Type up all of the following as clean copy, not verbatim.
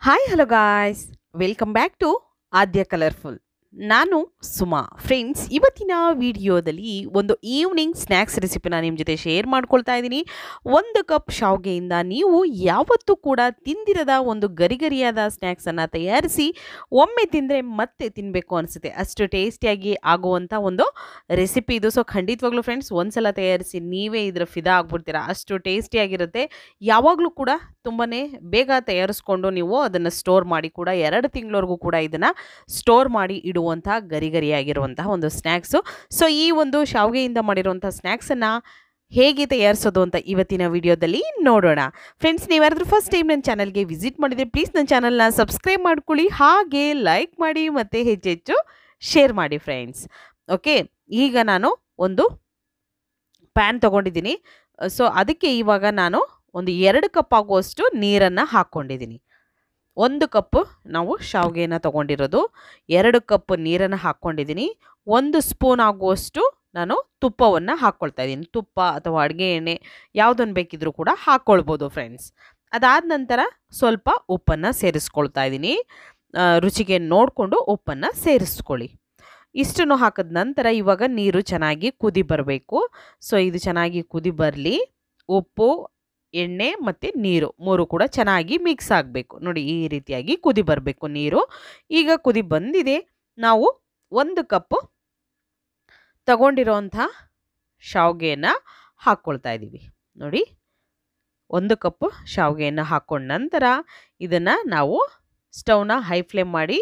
Hi hello guys, welcome back to Aadya colourful. ನಾನು Suma. Friends, ಇವತ್ತಿನ ವಿಡಿಯೋದಲ್ಲಿ ಒಂದು ಈವ್ನಿಂಗ್ ಸ್ನ್ಯಾಕ್ಸ್ ರೆಸಿಪಿನ ನಿಮ್ಮ ಜೊತೆ ಶೇರ್ ಮಾಡ್ಕೊಳ್ತಾ ಇದ್ದೀನಿ. 1 ಕಪ್ ಶಾವಿಗೆಯಿಂದ ನೀವು ಯಾವತ್ತೂ ಕೂಡ ತಿಂದಿರದ ಒಂದು ಗರಿಗರಿಯಾದ ಸ್ನ್ಯಾಕ್ಸನ್ನು ತಯಾರಿಸಿ ಒಮ್ಮೆ ತಿಂದರೆ ಮತ್ತೆ ತಿನ್ನಬೇಕು ಅನಿಸುತ್ತೆ. ಅಷ್ಟು ಟೇಸ್ಟಿಯಾಗಿ ಆಗುವಂಥ ಒಂದು ರೆಸಿಪಿ ಇದು. ಸೊ ಖಂಡಿತವಾಗ್ಲೂ ಫ್ರೆಂಡ್ಸ್, ಒಂದ್ಸಲ ತಯಾರಿಸಿ ನೀವೇ ಇದರ ಫಿದಾ ಆಗ್ಬಿಡ್ತೀರಾ. ಅಷ್ಟು ಟೇಸ್ಟಿಯಾಗಿರುತ್ತೆ. ಯಾವಾಗಲೂ ಕೂಡ ತುಂಬಾ ಬೇಗ ತಯಾರಿಸ್ಕೊಂಡು ನೀವು ಅದನ್ನು ಸ್ಟೋರ್ ಮಾಡಿ ಕೂಡ 2 ತಿಂಗಳವರೆಗೂ ಕೂಡ ಇದನ್ನು ಸ್ಟೋರ್ ಮಾಡಿ ಇಡುವಂಥ ಗರಿಗರಿಯಾಗಿರುವಂತಹ ಒಂದು ಸ್ನ್ಯಾಕ್ಸು. ಸೊ ಈ ಒಂದು ಶಾವಿಗೆಯಿಂದ ಮಾಡಿರುವಂಥ ಸ್ನ್ಯಾಕ್ಸನ್ನು ಹೇಗೆ ತಯಾರಿಸೋದು ಅಂತ ಇವತ್ತಿನ ವಿಡಿಯೋದಲ್ಲಿ ನೋಡೋಣ. ಫ್ರೆಂಡ್ಸ್, ನೀವ್ಯಾರಾದ್ರೂ ಫಸ್ಟ್ ಟೈಮ್ ನನ್ನ ಚಾನಲ್ಗೆ ವಿಸಿಟ್ ಮಾಡಿದರೆ ಪ್ಲೀಸ್ ನನ್ನ ಚಾನಲ್ನ ಸಬ್ಸ್ಕ್ರೈಬ್ ಮಾಡ್ಕೊಳ್ಳಿ, ಹಾಗೆ ಲೈಕ್ ಮಾಡಿ ಮತ್ತು ಹೆಚ್ಚೆಚ್ಚು ಶೇರ್ ಮಾಡಿ ಫ್ರೆಂಡ್ಸ್. ಓಕೆ, ಈಗ ನಾನು ಒಂದು ಪ್ಯಾನ್ ತೊಗೊಂಡಿದ್ದೀನಿ. ಸೊ ಅದಕ್ಕೆ ಇವಾಗ ನಾನು ಒಂದು 2 ಕಪ್ ಆಗುವಷ್ಟು ನೀರನ್ನು ಹಾಕ್ಕೊಂಡಿದ್ದೀನಿ. 1 ಕಪ್ ನಾವು ಶಾವಿಗೆನ ತೊಗೊಂಡಿರೋದು, 2 ಕಪ್ ನೀರನ್ನು ಹಾಕ್ಕೊಂಡಿದ್ದೀನಿ. 1 ಸ್ಪೂನ್ ಆಗುವಷ್ಟು ನಾನು ತುಪ್ಪವನ್ನು ಹಾಕ್ಕೊಳ್ತಾ ಇದ್ದೀನಿ. ತುಪ್ಪ ಅಥವಾ ಅಡುಗೆ ಎಣ್ಣೆ ಯಾವುದನ್ನು ಬೇಕಿದ್ರೂ ಕೂಡ ಹಾಕ್ಕೊಳ್ಬೋದು ಫ್ರೆಂಡ್ಸ್. ಅದಾದ ನಂತರ ಸ್ವಲ್ಪ ಉಪ್ಪನ್ನು ಸೇರಿಸ್ಕೊಳ್ತಾ ಇದ್ದೀನಿ. ರುಚಿಗೆ ನೋಡಿಕೊಂಡು ಉಪ್ಪನ್ನು ಸೇರಿಸ್ಕೊಳ್ಳಿ. ಇಷ್ಟನ್ನು ಹಾಕಿದ ನಂತರ ಇವಾಗ ನೀರು ಚೆನ್ನಾಗಿ ಕುದಿ ಬರಬೇಕು. ಸೊ ಇದು ಚೆನ್ನಾಗಿ ಕುದಿ ಬರಲಿ. ಉಪ್ಪು, ಎಣ್ಣೆ ಮತ್ತು ನೀರು 3 ಕೂಡ ಚೆನ್ನಾಗಿ ಮಿಕ್ಸ್ ಆಗಬೇಕು. ನೋಡಿ, ಈ ರೀತಿಯಾಗಿ ಕುದಿ ಬರಬೇಕು ನೀರು. ಈಗ ಕುದಿ ಬಂದಿದೆ. ನಾವು 1 ಕಪ್ ತಗೊಂಡಿರೋಂಥ ಶಾವಿಗೆಯನ್ನು ಹಾಕ್ಕೊಳ್ತಾ ಇದ್ದೀವಿ. ನೋಡಿ, 1 ಕಪ್ ಶಾವಿಗೆಯನ್ನು ಹಾಕ್ಕೊಂಡ ನಂತರ ಇದನ್ನು ನಾವು ಸ್ಟವ್ನ ಹೈ ಫ್ಲೇಮ್ ಮಾಡಿ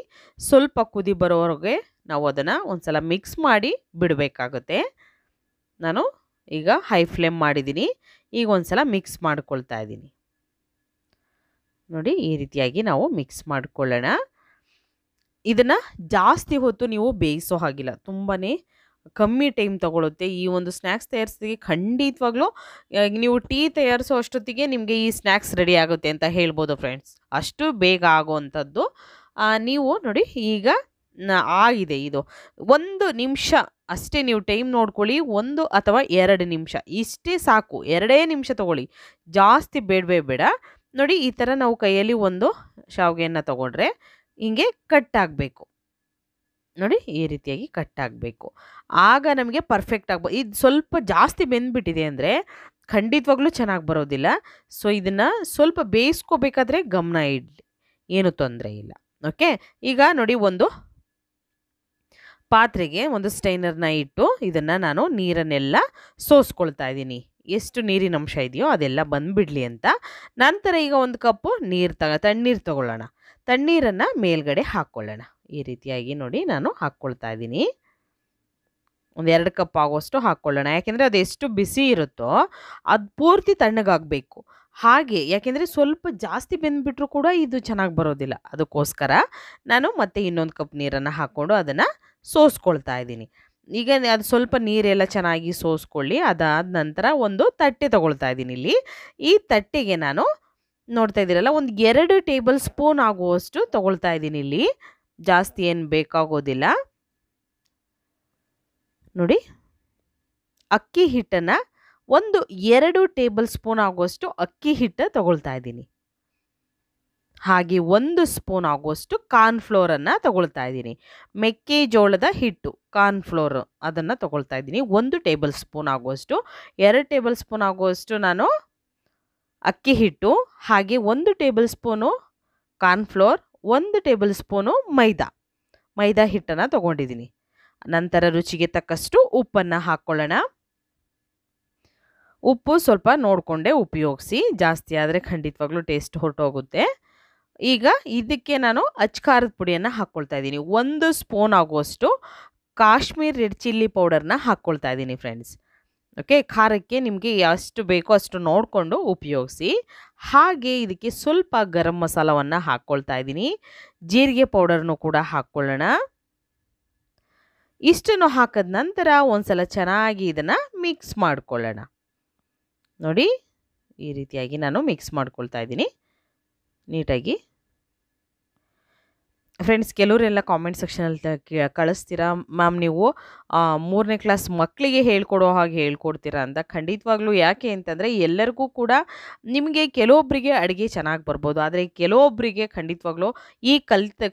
ಸ್ವಲ್ಪ ಕುದಿ ಬರೋವರೆಗೆ ನಾವು ಅದನ್ನು ಒಂದು ಸಲ ಮಿಕ್ಸ್ ಮಾಡಿ ಬಿಡಬೇಕಾಗುತ್ತೆ. ನಾನು ಈಗ ಹೈ ಫ್ಲೇಮ್ ಮಾಡಿದ್ದೀನಿ. ಈಗ ಒಂದು ಸಲ ಮಿಕ್ಸ್ ಮಾಡ್ಕೊಳ್ತಾ ಇದ್ದೀನಿ. ನೋಡಿ, ಈ ರೀತಿಯಾಗಿ ನಾವು ಮಿಕ್ಸ್ ಮಾಡ್ಕೊಳ್ಳೋಣ. ಇದನ್ನು ಜಾಸ್ತಿ ಹೊತ್ತು ನೀವು ಬೇಯಿಸೋ ಹಾಗಿಲ್ಲ, ತುಂಬಾ ಕಮ್ಮಿ ಟೈಮ್ ತಗೊಳುತ್ತೆ. ಈ ಒಂದು ಸ್ನ್ಯಾಕ್ಸ್ ತಯಾರಿಸೋದಕ್ಕೆ ಖಂಡಿತವಾಗ್ಲೂ ನೀವು ಟೀ ತಯಾರಿಸೋ ಅಷ್ಟೊತ್ತಿಗೆ ನಿಮಗೆ ಈ ಸ್ನ್ಯಾಕ್ಸ್ ರೆಡಿ ಆಗುತ್ತೆ ಅಂತ ಹೇಳ್ಬೋದು ಫ್ರೆಂಡ್ಸ್. ಅಷ್ಟು ಬೇಗ ಆಗೋವಂಥದ್ದು. ನೀವು ನೋಡಿ, ಈಗ ಆಗಿದೆ. ಇದು 1 ನಿಮಿಷ ಅಷ್ಟೇ ನೀವು ಟೈಮ್ ನೋಡ್ಕೊಳ್ಳಿ. 1 ಅಥವಾ 2 ನಿಮಿಷ ಇಷ್ಟೇ ಸಾಕು. 2 ನಿಮಿಷ ತಗೊಳ್ಳಿ, ಜಾಸ್ತಿ ಬೇಡವೇ ಬೇಡ. ನೋಡಿ, ಈ ಥರ ನಾವು ಕೈಯಲ್ಲಿ ಒಂದು ಶಾವಿಗೆಯನ್ನು ತಗೊಂಡ್ರೆ ಹಿಂಗೆ ಕಟ್ ಆಗಬೇಕು. ನೋಡಿ, ಈ ರೀತಿಯಾಗಿ ಕಟ್ ಆಗಬೇಕು. ಆಗ ನಮಗೆ ಪರ್ಫೆಕ್ಟ್ ಆಗ್ಬೋದು. ಇದು ಸ್ವಲ್ಪ ಜಾಸ್ತಿ ಬೆಂದ್ಬಿಟ್ಟಿದೆ ಅಂದರೆ ಖಂಡಿತವಾಗ್ಲೂ ಚೆನ್ನಾಗಿ ಬರೋದಿಲ್ಲ. ಸೊ ಇದನ್ನು ಸ್ವಲ್ಪ ಬೇಯಿಸ್ಕೋಬೇಕಾದ್ರೆ ಗಮನ ಇಡಲಿ, ಏನು ತೊಂದರೆ ಇಲ್ಲ. ಓಕೆ, ಈಗ ನೋಡಿ, ಒಂದು ಪಾತ್ರೆಗೆ ಒಂದು ಸ್ಟೈನರ್ನ ಇಟ್ಟು ಇದನ್ನು ನಾನು ನೀರನ್ನೆಲ್ಲ ಸೋಸ್ಕೊಳ್ತಾ ಇದ್ದೀನಿ. ಎಷ್ಟು ನೀರಿನ ಅಂಶ ಇದೆಯೋ ಅದೆಲ್ಲ ಬಂದುಬಿಡಲಿ ಅಂತ. ನಂತರ ಈಗ 1 ಕಪ್ಪು ತಣ್ಣೀರು ತಗೊಳ್ಳೋಣ. ತಣ್ಣೀರನ್ನು ಮೇಲ್ಗಡೆ ಹಾಕ್ಕೊಳ್ಳೋಣ. ಈ ರೀತಿಯಾಗಿ ನೋಡಿ ನಾನು ಹಾಕ್ಕೊಳ್ತಾ ಇದ್ದೀನಿ. ಒಂದು 2 ಕಪ್ ಆಗುವಷ್ಟು ಹಾಕ್ಕೊಳ್ಳೋಣ. ಯಾಕೆಂದರೆ ಅದು ಎಷ್ಟು ಬಿಸಿ ಇರುತ್ತೋ ಅದು ಪೂರ್ತಿ ತಣ್ಣಗಾಗಬೇಕು. ಹಾಗೆ, ಯಾಕೆಂದರೆ ಸ್ವಲ್ಪ ಜಾಸ್ತಿ ಬೆಂದ್ಬಿಟ್ರೂ ಕೂಡ ಇದು ಚೆನ್ನಾಗಿ ಬರೋದಿಲ್ಲ. ಅದಕ್ಕೋಸ್ಕರ ನಾನು ಮತ್ತೆ ಇನ್ನೊಂದು ಕಪ್ ನೀರನ್ನು ಹಾಕ್ಕೊಂಡು ಅದನ್ನು ಸೋಸ್ಕೊಳ್ತಾ ಇದ್ದೀನಿ. ಈಗ ಅದು ಸ್ವಲ್ಪ ನೀರೆಲ್ಲ ಚೆನ್ನಾಗಿ ಸೋಸ್ಕೊಳ್ಳಿ. ಅದಾದ ನಂತರ ಒಂದು ತಟ್ಟೆ ತೊಗೊಳ್ತಾ ಇದ್ದೀನಿ. ಇಲ್ಲಿ ಈ ತಟ್ಟೆಗೆ ನಾನು ನೋಡ್ತಾ ಇದ್ದೀರಲ್ಲ, ಒಂದು 2 ಟೇಬಲ್ ಸ್ಪೂನ್ ಆಗುವಷ್ಟು ತೊಗೊಳ್ತಾ ಇದ್ದೀನಿ. ಇಲ್ಲಿ ಜಾಸ್ತಿ ಏನು ಬೇಕಾಗೋದಿಲ್ಲ. ನೋಡಿ, ಅಕ್ಕಿ ಹಿಟ್ಟನ್ನು ಒಂದು 2 ಟೇಬಲ್ ಸ್ಪೂನ್ ಆಗುವಷ್ಟು ಅಕ್ಕಿ ಹಿಟ್ಟು ತೊಗೊಳ್ತಾ ಇದ್ದೀನಿ. ಹಾಗೆ 1 ಸ್ಪೂನ್ ಆಗುವಷ್ಟು ಕಾರ್ನ್ಫ್ಲೋರನ್ನು ತೊಗೊಳ್ತಾ ಇದ್ದೀನಿ. ಮೆಕ್ಕೆಜೋಳದ ಹಿಟ್ಟು ಕಾರ್ನ್ಫ್ಲೋರ್ ಅದನ್ನು ತೊಗೊಳ್ತಾ ಇದ್ದೀನಿ. 1 ಟೇಬಲ್ ಸ್ಪೂನ್ ಆಗುವಷ್ಟು, 2 ಟೇಬಲ್ ಸ್ಪೂನ್ ಆಗುವಷ್ಟು ನಾನು ಅಕ್ಕಿ ಹಿಟ್ಟು, ಹಾಗೆ 1 tablespoon cornflour, 1 tablespoon ಮೈದಾ ಹಿಟ್ಟನ್ನು ತೊಗೊಂಡಿದ್ದೀನಿ. ನಂತರ ರುಚಿಗೆ ತಕ್ಕಷ್ಟು ಉಪ್ಪನ್ನು ಹಾಕ್ಕೊಳ್ಳೋಣ. ಉಪ್ಪು ಸ್ವಲ್ಪ ನೋಡಿಕೊಂಡೇ ಉಪಯೋಗಿಸಿ, ಜಾಸ್ತಿ ಆದರೆ ಖಂಡಿತವಾಗ್ಲೂ ಟೇಸ್ಟ್ ಹೊರಟೋಗುತ್ತೆ. ಈಗ ಇದಕ್ಕೆ ನಾನು ಅಚ್ಕಾರದ ಪುಡಿಯನ್ನು ಹಾಕ್ಕೊಳ್ತಾ ಇದ್ದೀನಿ. 1 ಸ್ಪೂನ್ ಆಗುವಷ್ಟು ಕಾಶ್ಮೀರ್ ರೆಡ್ ಚಿಲ್ಲಿ ಪೌಡರ್ನ ಹಾಕ್ಕೊಳ್ತಾ ಇದ್ದೀನಿ ಫ್ರೆಂಡ್ಸ್. ಓಕೆ, ಖಾರಕ್ಕೆ ನಿಮಗೆ ಎಷ್ಟು ಬೇಕೋ ಅಷ್ಟು ನೋಡಿಕೊಂಡು ಉಪಯೋಗಿಸಿ. ಹಾಗೆ ಇದಕ್ಕೆ ಸ್ವಲ್ಪ ಗರಂ ಮಸಾಲವನ್ನು ಹಾಕ್ಕೊಳ್ತಾ ಇದ್ದೀನಿ. ಜೀರಿಗೆ ಪೌಡರ್ನು ಕೂಡ ಹಾಕ್ಕೊಳ್ಳೋಣ. ಇಷ್ಟನ್ನು ಹಾಕಿದ ನಂತರ ಒಂದು ಸಲ ಚೆನ್ನಾಗಿ ಇದನ್ನು ಮಿಕ್ಸ್ ಮಾಡ್ಕೊಳ್ಳೋಣ. ನೋಡಿ, ಈ ರೀತಿಯಾಗಿ ನಾನು ಮಿಕ್ಸ್ ಮಾಡ್ಕೊಳ್ತಾ ಇದ್ದೀನಿ ನೀಟಾಗಿ. ಫ್ರೆಂಡ್ಸ್ ಕೆಲವರೆಲ್ಲ ಕಾಮೆಂಟ್ ಸೆಕ್ಷನಲ್ಲಿ ಕಳಿಸ್ತೀರಾ ಮ್ಯಾಮ್ ನೀವು 3ನೇ ಕ್ಲಾಸ್ ಮಕ್ಕಳಿಗೆ ಹೇಳ್ಕೊಡೋ ಹಾಗೆ ಹೇಳ್ಕೊಡ್ತೀರಾ ಅಂತ. ಖಂಡಿತವಾಗ್ಲೂ ಯಾಕೆ ಅಂತಂದರೆ ಎಲ್ಲರಿಗೂ ಕೂಡ ನಿಮಗೆ ಕೆಲವೊಬ್ಬರಿಗೆ ಅಡುಗೆ ಚೆನ್ನಾಗಿ ಬರ್ಬೋದು, ಆದರೆ ಕೆಲವೊಬ್ಬರಿಗೆ ಖಂಡಿತವಾಗ್ಲೂ ಈ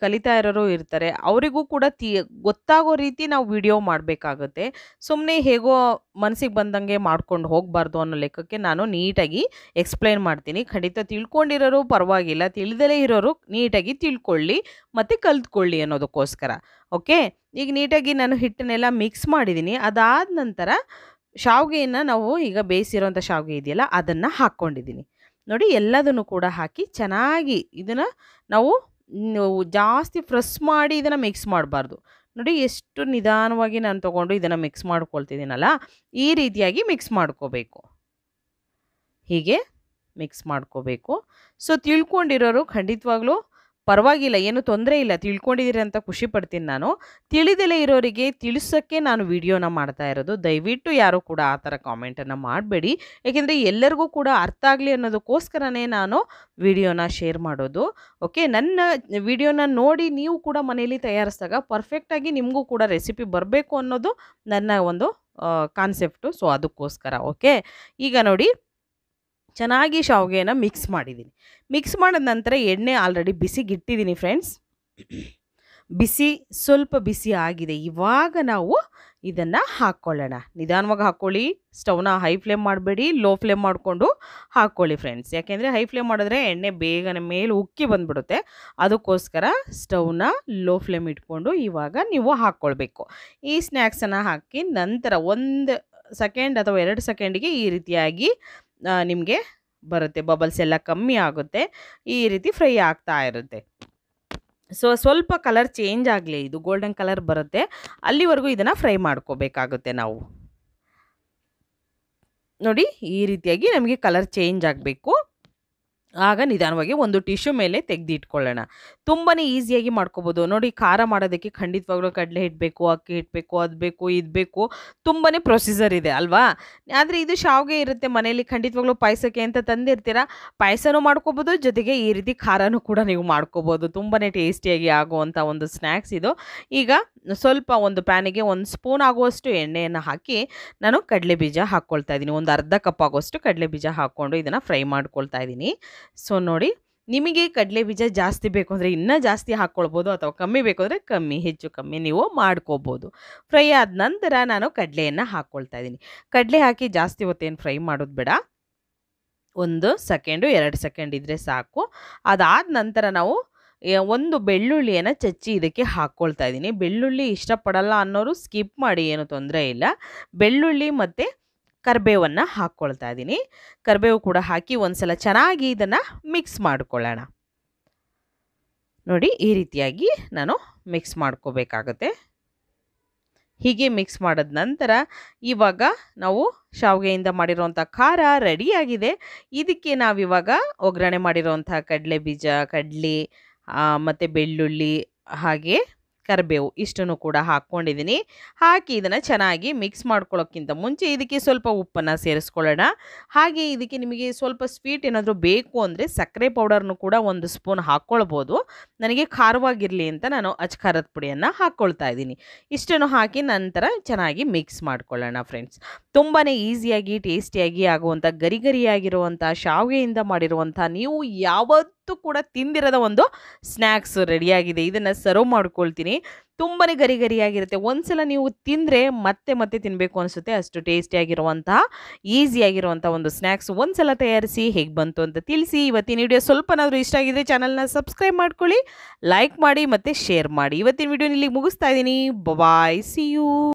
ಕಲಿತಾ ಇರೋರು ಇರ್ತಾರೆ, ಅವರಿಗೂ ಕೂಡ ಗೊತ್ತಾಗೋ ರೀತಿ ನಾವು ವಿಡಿಯೋ ಮಾಡಬೇಕಾಗುತ್ತೆ. ಸುಮ್ಮನೆ ಹೇಗೋ ಮನಸ್ಸಿಗೆ ಬಂದಂಗೆ ಮಾಡ್ಕೊಂಡು ಹೋಗಬಾರ್ದು ಅನ್ನೋ ಲೆಕ್ಕಕ್ಕೆ ನಾನು ನೀಟಾಗಿ ಎಕ್ಸ್ಪ್ಲೈನ್ ಮಾಡ್ತೀನಿ. ಖಂಡಿತ ತಿಳ್ಕೊಂಡಿರೋರು ಪರವಾಗಿಲ್ಲ, ತಿಳಿದಲೇ ಇರೋರು ನೀಟಾಗಿ ತಿಳ್ಕೊಳ್ಳಿ ಮತ್ತು ಕಲ್ತ್ಕೊಳ್ಳಿ ಅನ್ನೋದಕ್ಕೋಸ್ಕರ. ಓಕೆ, ಈಗ ನೀಟಾಗಿ ನಾನು ಹಿಟ್ಟನ್ನೆಲ್ಲ ಮಿಕ್ಸ್ ಮಾಡಿದ್ದೀನಿ. ಅದಾದ ನಂತರ ಶಾವಿಗೆಯನ್ನು ನಾವು ಈಗ ಬೇಯಿಸಿರೋಂಥ ಶಾವಿಗೆ ಇದೆಯಲ್ಲ ಅದನ್ನು ಹಾಕ್ಕೊಂಡಿದ್ದೀನಿ. ನೋಡಿ ಎಲ್ಲದನ್ನು ಕೂಡ ಹಾಕಿ ಚೆನ್ನಾಗಿ ಇದನ್ನು ನಾವು ಜಾಸ್ತಿ ಪ್ರೆಸ್ ಮಾಡಿ ಇದನ್ನು ಮಿಕ್ಸ್ ಮಾಡಬಾರ್ದು. ನೋಡಿ ಎಷ್ಟು ನಿಧಾನವಾಗಿ ನಾನು ತೊಗೊಂಡು ಇದನ್ನು ಮಿಕ್ಸ್ ಮಾಡ್ಕೊಳ್ತಿದ್ದೀನಲ್ಲ, ಈ ರೀತಿಯಾಗಿ ಮಿಕ್ಸ್ ಮಾಡ್ಕೋಬೇಕು. ಹೀಗೆ ಮಿಕ್ಸ್ ಮಾಡ್ಕೋಬೇಕು. ಸೊ ತಿಳ್ಕೊಂಡಿರೋರು ಖಂಡಿತವಾಗ್ಲೂ ಪರವಾಗಿಲ್ಲ, ಏನು ತೊಂದರೆ ಇಲ್ಲ, ತಿಳ್ಕೊಂಡಿದ್ದೀರಿ ಅಂತ ಖುಷಿ ಪಡ್ತೀನಿ ನಾನು. ತಿಳಿದಲೇ ಇರೋರಿಗೆ ತಿಳಿಸೋಕ್ಕೆ ನಾನು ವಿಡಿಯೋನ ಮಾಡ್ತಾ ಇರೋದು. ದಯವಿಟ್ಟು ಯಾರೂ ಕೂಡ ಆ ಥರ ಕಾಮೆಂಟನ್ನು ಮಾಡಬೇಡಿ, ಏಕೆಂದರೆ ಎಲ್ಲರಿಗೂ ಕೂಡ ಅರ್ಥ ಆಗಲಿ ಅನ್ನೋದಕ್ಕೋಸ್ಕರನೇ ನಾನು ವಿಡಿಯೋನ ಶೇರ್ ಮಾಡೋದು. ಓಕೆ, ನನ್ನ ವಿಡಿಯೋನ ನೋಡಿ ನೀವು ಕೂಡ ಮನೆಯಲ್ಲಿ ತಯಾರಿಸಿದಾಗ ಪರ್ಫೆಕ್ಟಾಗಿ ನಿಮಗೂ ಕೂಡ ರೆಸಿಪಿ ಬರಬೇಕು ಅನ್ನೋದು ನನ್ನ ಒಂದು ಕಾನ್ಸೆಪ್ಟು. ಸೊ ಅದಕ್ಕೋಸ್ಕರ. ಓಕೆ, ಈಗ ನೋಡಿ ಚೆನ್ನಾಗಿ ಶಾವಿಗೆನ ಮಿಕ್ಸ್ ಮಾಡಿದ್ದೀನಿ. ಮಿಕ್ಸ್ ಮಾಡಿದ ನಂತರ ಎಣ್ಣೆ ಆಲ್ರೆಡಿ ಬಿಸಿಗಿಟ್ಟಿದ್ದೀನಿ ಫ್ರೆಂಡ್ಸ್. ಸ್ವಲ್ಪ ಬಿಸಿ ಆಗಿದೆ. ಇವಾಗ ನಾವು ಇದನ್ನು ಹಾಕ್ಕೊಳ್ಳೋಣ. ನಿಧಾನವಾಗಿ ಹಾಕ್ಕೊಳ್ಳಿ, ಸ್ಟವ್ನ ಹೈ ಫ್ಲೇಮ್ ಮಾಡಬೇಡಿ, ಲೋ ಫ್ಲೇಮ್ ಮಾಡಿಕೊಂಡು ಹಾಕ್ಕೊಳ್ಳಿ ಫ್ರೆಂಡ್ಸ್. ಯಾಕೆಂದರೆ ಹೈ ಫ್ಲೇಮ್ ಮಾಡಿದ್ರೆ ಎಣ್ಣೆ ಬೇಗನೆ ಮೇಲೆ ಉಕ್ಕಿ ಬಂದುಬಿಡುತ್ತೆ. ಅದಕ್ಕೋಸ್ಕರ ಸ್ಟವ್ನ ಲೋ ಫ್ಲೇಮ್ ಇಟ್ಕೊಂಡು ಇವಾಗ ನೀವು ಹಾಕ್ಕೊಳ್ಬೇಕು. ಈ ಸ್ನ್ಯಾಕ್ಸನ್ನು ಹಾಕಿ ನಂತರ 1 ಸೆಕೆಂಡ್ ಅಥವಾ 2 ಸೆಕೆಂಡಿಗೆ ಈ ರೀತಿಯಾಗಿ ನಿಮಗೆ ಬರುತ್ತೆ, ಬಬಲ್ಸ್ ಎಲ್ಲ ಕಮ್ಮಿ ಆಗುತ್ತೆ, ಈ ರೀತಿ ಫ್ರೈ ಆಗ್ತಾ ಇರುತ್ತೆ. ಸೊ ಸ್ವಲ್ಪ ಕಲರ್ ಚೇಂಜ್ ಆಗಲಿ, ಇದು ಗೋಲ್ಡನ್ ಕಲರ್ ಬರುತ್ತೆ, ಅಲ್ಲಿವರೆಗೂ ಇದನ್ನು ಫ್ರೈ ಮಾಡ್ಕೋಬೇಕಾಗುತ್ತೆ ನಾವು. ನೋಡಿ ಈ ರೀತಿಯಾಗಿ ನಮಗೆ ಕಲರ್ ಚೇಂಜ್ ಆಗಬೇಕು. ಆಗ ನಿಧಾನವಾಗಿ ಒಂದು ಟಿಶ್ಯೂ ಮೇಲೆ ತೆಗೆದಿಟ್ಕೊಳ್ಳೋಣ. ತುಂಬಾ ಈಸಿಯಾಗಿ ಮಾಡ್ಕೋಬೋದು. ನೋಡಿ ಖಾರ ಮಾಡೋದಕ್ಕೆ ಖಂಡಿತವಾಗ್ಲೂ ಕಡಲೆ ಹಿಟ್ಟು ಬೇಕು, ಅಕ್ಕಿ ಹಿಟ್ಟು ಬೇಕು, ಅದು ಬೇಕು, ಇದು ಬೇಕು, ತುಂಬಾ ಪ್ರೊಸೀಜರ್ ಇದೆ ಅಲ್ವಾ. ಆದರೆ ಇದು ಶಾವಿಗೆ ಇರುತ್ತೆ ಮನೆಯಲ್ಲಿ, ಖಂಡಿತವಾಗ್ಲೂ ಪಾಯಸಕ್ಕೆ ಅಂತ ತಂದಿರ್ತೀರ, ಪಾಯಸನೂ ಮಾಡ್ಕೋಬೋದು, ಜೊತೆಗೆ ಈ ರೀತಿ ಖಾರನೂ ಕೂಡ ನೀವು ಮಾಡ್ಕೋಬೋದು. ತುಂಬಾ ಟೇಸ್ಟಿಯಾಗಿ ಆಗುವಂಥ ಒಂದು ಸ್ನ್ಯಾಕ್ಸ್ ಇದು. ಈಗ ಸ್ವಲ್ಪ ಒಂದು ಪ್ಯಾನಿಗೆ 1 ಸ್ಪೂನ್ ಆಗುವಷ್ಟು ಎಣ್ಣೆಯನ್ನು ಹಾಕಿ ನಾನು ಕಡಲೆ ಬೀಜ ಹಾಕ್ಕೊಳ್ತಾ ಇದ್ದೀನಿ. ಒಂದು ಅರ್ಧ ಕಪ್ ಆಗುವಷ್ಟು ಕಡಲೆ ಬೀಜ ಹಾಕ್ಕೊಂಡು ಇದನ್ನು ಫ್ರೈ ಮಾಡ್ಕೊಳ್ತಾ ಇದ್ದೀನಿ. ಸೊ ನೋಡಿ, ನಿಮಗೆ ಕಡಲೆ ಬೀಜ ಜಾಸ್ತಿ ಬೇಕು ಅಂದರೆ ಇನ್ನೂ ಜಾಸ್ತಿ ಹಾಕ್ಕೊಳ್ಬೋದು, ಅಥವಾ ಕಮ್ಮಿ ಬೇಕು ಅಂದರೆ ಹೆಚ್ಚು ಕಮ್ಮಿ ನೀವು ಮಾಡ್ಕೋಬೋದು. ಫ್ರೈ ಆದ ನಂತರ ನಾನು ಕಡಲೆಯನ್ನು ಹಾಕ್ಕೊಳ್ತಾ ಇದ್ದೀನಿ. ಕಡಲೆ ಹಾಕಿ ಜಾಸ್ತಿ ಹೊತ್ತೇನು ಫ್ರೈ ಮಾಡೋದು ಬೇಡ, 1 ಸೆಕೆಂಡು 2 ಸೆಕೆಂಡ್ ಇದ್ದರೆ ಸಾಕು. ಅದಾದ ನಂತರ ನಾವು ಒಂದು ಬೆಳ್ಳುಳ್ಳಿಯನ್ನು ಚಚ್ಚಿ ಇದಕ್ಕೆ ಹಾಕ್ಕೊಳ್ತಾ ಇದ್ದೀನಿ. ಬೆಳ್ಳುಳ್ಳಿ ಇಷ್ಟಪಡಲ್ಲ ಅನ್ನೋರು ಸ್ಕಿಪ್ ಮಾಡಿ, ಏನು ತೊಂದರೆ ಇಲ್ಲ. ಬೆಳ್ಳುಳ್ಳಿ ಮತ್ತು ಕರಿಬೇವನ್ನು ಹಾಕ್ಕೊಳ್ತಾ ಇದ್ದೀನಿ. ಕರಿಬೇವು ಕೂಡ ಹಾಕಿ ಒಂದ್ಸಲ ಚೆನ್ನಾಗಿ ಇದನ್ನು ಮಿಕ್ಸ್ ಮಾಡ್ಕೊಳ್ಳೋಣ. ನೋಡಿ ಈ ರೀತಿಯಾಗಿ ನಾನು ಮಿಕ್ಸ್ ಮಾಡ್ಕೋಬೇಕಾಗುತ್ತೆ. ಹೀಗೆ ಮಿಕ್ಸ್ ಮಾಡಿದ ನಂತರ ಇವಾಗ ನಾವು ಶಾವಿಗೆಯಿಂದ ಮಾಡಿರೋಂಥ ಖಾರ ರೆಡಿಯಾಗಿದೆ. ಇದಕ್ಕೆ ನಾವಿವಾಗ ಒಗ್ಗರಣೆ ಮಾಡಿರೋಂಥ ಕಡಲೆ ಬೀಜ, ಕಡಲೆ ಮತ್ತು ಬೆಳ್ಳುಳ್ಳಿ ಹಾಗೆ ಕರಿಬೇವು ಇಷ್ಟನ್ನು ಕೂಡ ಹಾಕ್ಕೊಂಡಿದ್ದೀನಿ. ಹಾಕಿ ಇದನ್ನು ಚೆನ್ನಾಗಿ ಮಿಕ್ಸ್ ಮಾಡ್ಕೊಳ್ಳೋಕ್ಕಿಂತ ಮುಂಚೆ ಇದಕ್ಕೆ ಸ್ವಲ್ಪ ಉಪ್ಪನ್ನು ಸೇರಿಸ್ಕೊಳ್ಳೋಣ. ಹಾಗೆ ಇದಕ್ಕೆ ನಿಮಗೆ ಸ್ವಲ್ಪ ಸ್ವೀಟ್ ಏನಾದರೂ ಬೇಕು ಅಂದರೆ ಸಕ್ಕರೆ ಪೌಡರ್ನು ಕೂಡ 1 ಸ್ಪೂನ್ ಹಾಕ್ಕೊಳ್ಬೋದು. ನನಗೆ ಖಾರವಾಗಿರಲಿ ಅಂತ ನಾನು ಅಚ್ಕಾರದ ಪುಡಿಯನ್ನು ಹಾಕ್ಕೊಳ್ತಾ ಇದ್ದೀನಿ. ಇಷ್ಟನ್ನು ಹಾಕಿ ನಂತರ ಚೆನ್ನಾಗಿ ಮಿಕ್ಸ್ ಮಾಡ್ಕೊಳ್ಳೋಣ ಫ್ರೆಂಡ್ಸ್. ತುಂಬಾ ಈಸಿಯಾಗಿ ಟೇಸ್ಟಿಯಾಗಿ ಆಗುವಂಥ ಗರಿಗರಿಯಾಗಿರುವಂಥ ಶಾವಿಗೆಯಿಂದ ಮಾಡಿರುವಂಥ ನೀವು ಯಾವತ್ತೂ ಕೂಡ ತಿಂದಿರದ ಒಂದು ಸ್ನ್ಯಾಕ್ಸ್ ರೆಡಿಯಾಗಿದೆ. ಇದನ್ನು ಸರ್ವ್ ಮಾಡ್ಕೊಳ್ತೀನಿ. ತುಂಬಾ ಗರಿಗರಿಯಾಗಿರುತ್ತೆ. ಒಂದ್ಸಲ ನೀವು ತಿಂದರೆ ಮತ್ತೆ ಮತ್ತೆ ತಿನ್ನಬೇಕು ಅನಿಸುತ್ತೆ, ಅಷ್ಟು ಟೇಸ್ಟಿಯಾಗಿರುವಂತಹ ಈಸಿಯಾಗಿರುವಂಥ ಒಂದು ಸ್ನ್ಯಾಕ್ಸ್. ಒಂದ್ಸಲ ತಯಾರಿಸಿ ಹೇಗೆ ಬಂತು ಅಂತ ತಿಳಿಸಿ. ಇವತ್ತಿನ ವಿಡಿಯೋ ಸ್ವಲ್ಪನಾದರೂ ಇಷ್ಟ ಆಗಿದ್ರೆ ಚಾನಲ್ನ ಸಬ್ಸ್ಕ್ರೈಬ್ ಮಾಡ್ಕೊಳ್ಳಿ, ಲೈಕ್ ಮಾಡಿ ಮತ್ತು ಶೇರ್ ಮಾಡಿ. ಇವತ್ತಿನ ವಿಡಿಯೋ ಇಲ್ಲಿಗೆ ಮುಗಿಸ್ತಾ ಇದ್ದೀನಿ. ಬಾಯ್, ಸಿ ಯು.